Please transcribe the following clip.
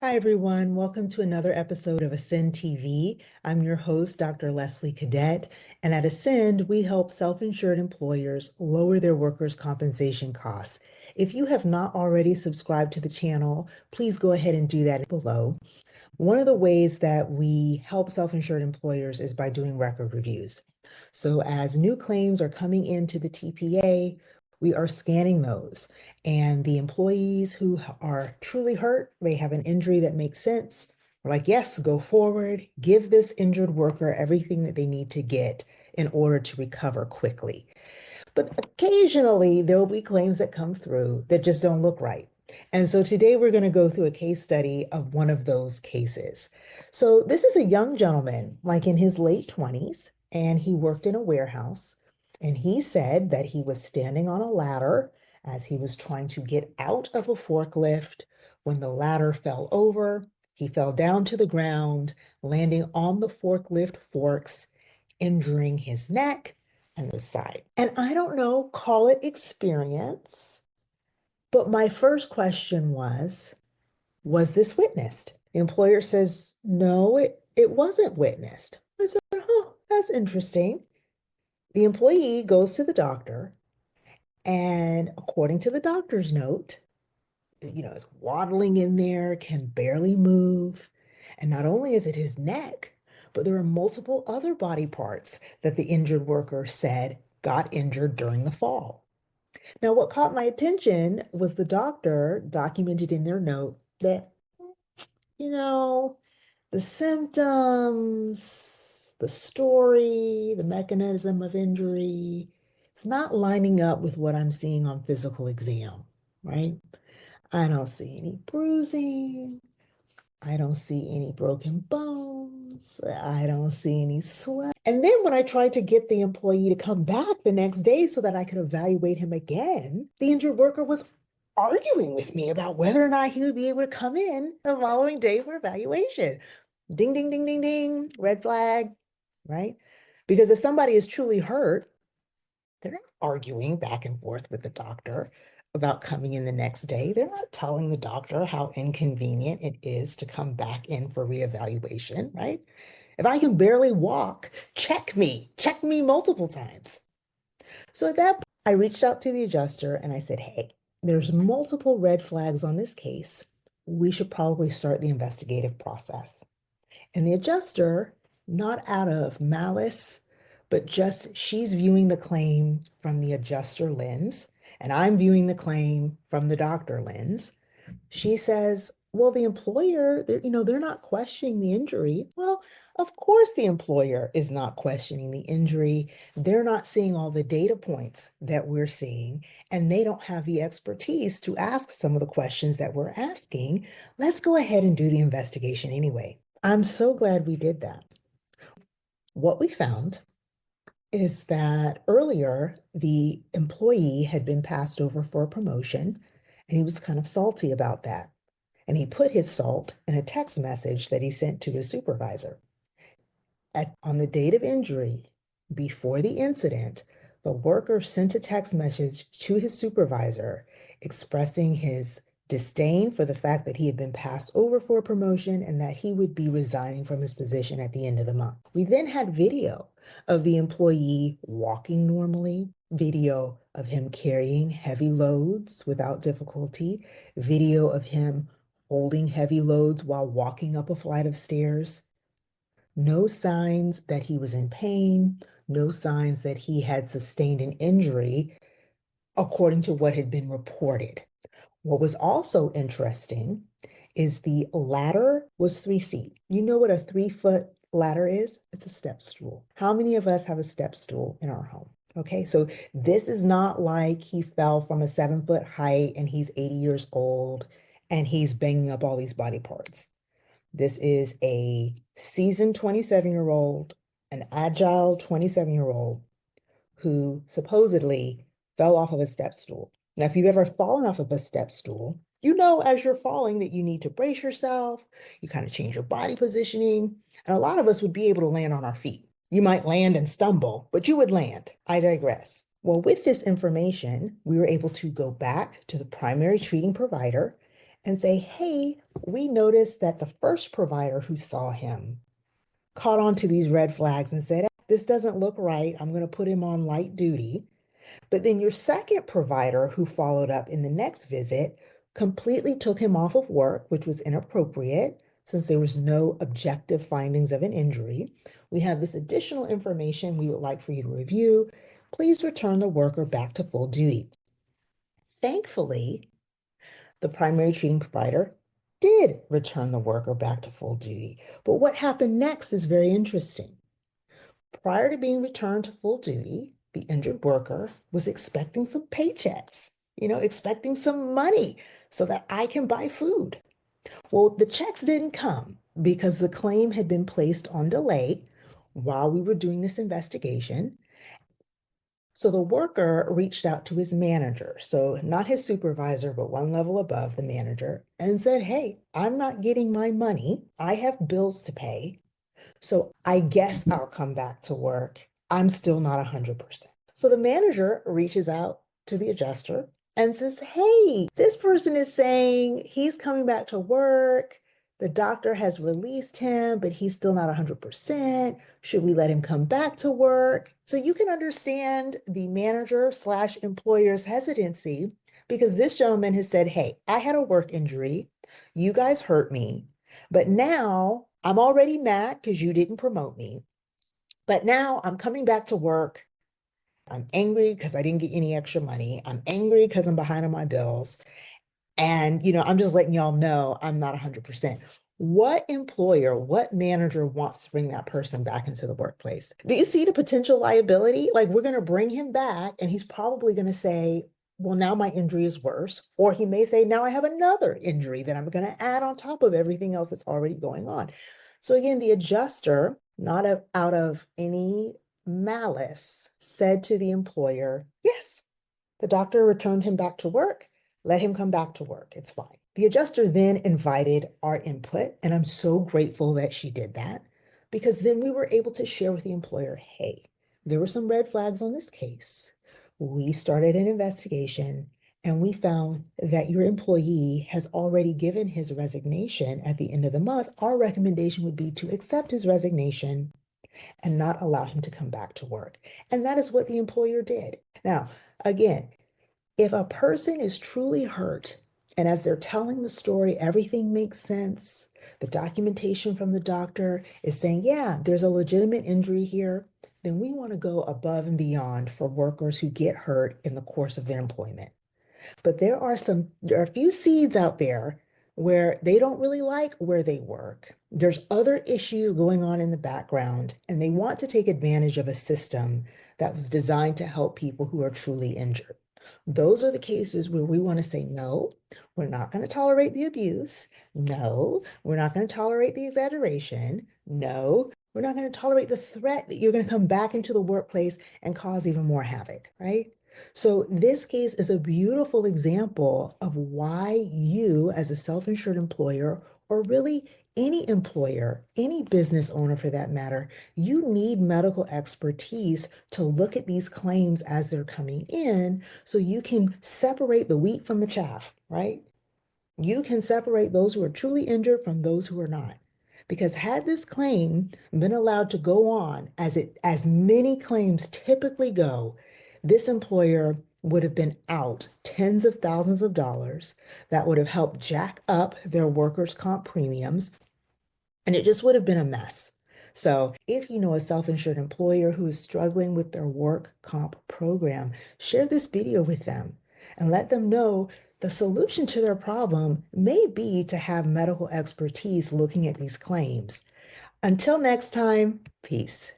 Hi, everyone. Welcome to another episode of Ascend TV. I'm your host, Dr. Leslie Cadet, and at Ascend, we help self-insured employers lower their workers' compensation costs. If you have not already subscribed to the channel, please go ahead and do that below. One of the ways that we help self-insured employers is by doing record reviews. So as new claims are coming into the TPA, we are scanning those. And the employees who are truly hurt, they have an injury that makes sense. We're like, yes, go forward, give this injured worker everything that they need to get in order to recover quickly. But occasionally there will be claims that come through that just don't look right. And so today we're going to go through a case study of one of those cases. So this is a young gentleman, like in his late 20s, and he worked in a warehouse. And he said that he was standing on a ladder as he was trying to get out of a forklift when the ladder fell over. He fell down to the ground, landing on the forklift forks, injuring his neck and the side. And I don't know, call it experience, but my first question was this witnessed? The employer says, no, it wasn't witnessed. I said, oh, that's interesting. The employee goes to the doctor, and according to the doctor's note, is waddling in there, can barely move. And not only is it his neck, but there are multiple other body parts that the injured worker said got injured during the fall. Now, what caught my attention was the doctor documented in their note that, you know, the symptoms, the story, the mechanism of injury, it's not lining up with what I'm seeing on physical exam, right? I don't see any bruising. I don't see any broken bones. I don't see any sweat. And then when I tried to get the employee to come back the next day so that I could evaluate him again, the injured worker was arguing with me about whether or not he would be able to come in the following day for evaluation. Ding, ding, ding, ding, ding, red flag, right? Because if somebody is truly hurt, they're not arguing back and forth with the doctor about coming in the next day. They're not telling the doctor how inconvenient it is to come back in for reevaluation, right? If I can barely walk, check me multiple times. So at that point, I reached out to the adjuster and I said, hey, there's multiple red flags on this case. We should probably start the investigative process. And the adjuster, not out of malice, but just she's viewing the claim from the adjuster lens, and I'm viewing the claim from the doctor lens. She says, well, the employer, they're not questioning the injury. Well, of course, the employer is not questioning the injury. They're not seeing all the data points that we're seeing, and they don't have the expertise to ask some of the questions that we're asking. Let's go ahead and do the investigation anyway. I'm so glad we did that. What we found is that earlier the employee had been passed over for a promotion and he was kind of salty about that. And he put his salt in a text message that he sent to his supervisor. On the date of injury, before the incident, the worker sent a text message to his supervisor expressing his disdain for the fact that he had been passed over for a promotion and that he would be resigning from his position at the end of the month. We then had video of the employee walking normally, video of him carrying heavy loads without difficulty, video of him holding heavy loads while walking up a flight of stairs. No signs that he was in pain, no signs that he had sustained an injury, according to what had been reported. What was also interesting is the ladder was 3 feet. You know what a 3-foot ladder is? It's a step stool. How many of us have a step stool in our home? Okay, so this is not like he fell from a 7-foot height and he's 80 years old and he's banging up all these body parts. This is a seasoned 27-year-old, an agile 27-year-old who supposedly fell off of a step stool. Now, if you've ever fallen off of a step stool, you know as you're falling that you need to brace yourself, you kind of change your body positioning, and a lot of us would be able to land on our feet. You might land and stumble, but you would land. I digress. Well, with this information, we were able to go back to the primary treating provider and say, hey, we noticed that the first provider who saw him caught on to these red flags and said, this doesn't look right. I'm going to put him on light duty. But then your second provider who followed up in the next visit completely took him off of work, which was inappropriate since there was no objective findings of an injury. We have this additional information we would like for you to review. Please return the worker back to full duty. Thankfully, the primary treating provider did return the worker back to full duty. But what happened next is very interesting. Prior to being returned to full duty, the injured worker was expecting some paychecks, expecting some money so that I can buy food. Well, the checks didn't come because the claim had been placed on delay while we were doing this investigation. So the worker reached out to his manager, so not his supervisor, but one level above the manager, and said, hey, I'm not getting my money. I have bills to pay. So I guess I'll come back to work. I'm still not 100%. So the manager reaches out to the adjuster and says, hey, this person is saying he's coming back to work. The doctor has released him, but he's still not 100%. Should we let him come back to work? So you can understand the manager slash employer's hesitancy because this gentleman has said, hey, I had a work injury. You guys hurt me. But now I'm already mad because you didn't promote me. But now I'm coming back to work. I'm angry because I didn't get any extra money. I'm angry because I'm behind on my bills. And, I'm just letting y'all know I'm not 100%. What employer, what manager wants to bring that person back into the workplace? Do you see the potential liability? Like, we're going to bring him back, and he's probably going to say, well, now my injury is worse. Or he may say, now I have another injury that I'm going to add on top of everything else that's already going on. So, again, the adjuster, not out of any malice, said to the employer, yes, the doctor returned him back to work. Let him come back to work. It's fine. The adjuster then invited our input, and I'm so grateful that she did that because then we were able to share with the employer, hey, there were some red flags on this case. We started an investigation and we found that your employee has already given his resignation at the end of the month. Our recommendation would be to accept his resignation and not allow him to come back to work. And that is what the employer did. Now, again, if a person is truly hurt, and as they're telling the story, everything makes sense, the documentation from the doctor is saying, yeah, there's a legitimate injury here, then we want to go above and beyond for workers who get hurt in the course of their employment. But there are a few seeds out there where they don't really like where they work. There's other issues going on in the background, and they want to take advantage of a system that was designed to help people who are truly injured. Those are the cases where we want to say, no, we're not going to tolerate the abuse. No, we're not going to tolerate the exaggeration. No, we're not going to tolerate the threat that you're going to come back into the workplace and cause even more havoc, right? So this case is a beautiful example of why you, as a self-insured employer, or really any employer, any business owner for that matter, you need medical expertise to look at these claims as they're coming in so you can separate the wheat from the chaff, right? You can separate those who are truly injured from those who are not. Because had this claim been allowed to go on as many claims typically go, this employer would have been out tens of thousands of dollars. That would have helped jack up their workers' comp premiums, and it just would have been a mess. So if you know a self-insured employer who is struggling with their work comp program, share this video with them and let them know the solution to their problem may be to have medical expertise looking at these claims. Until next time, peace.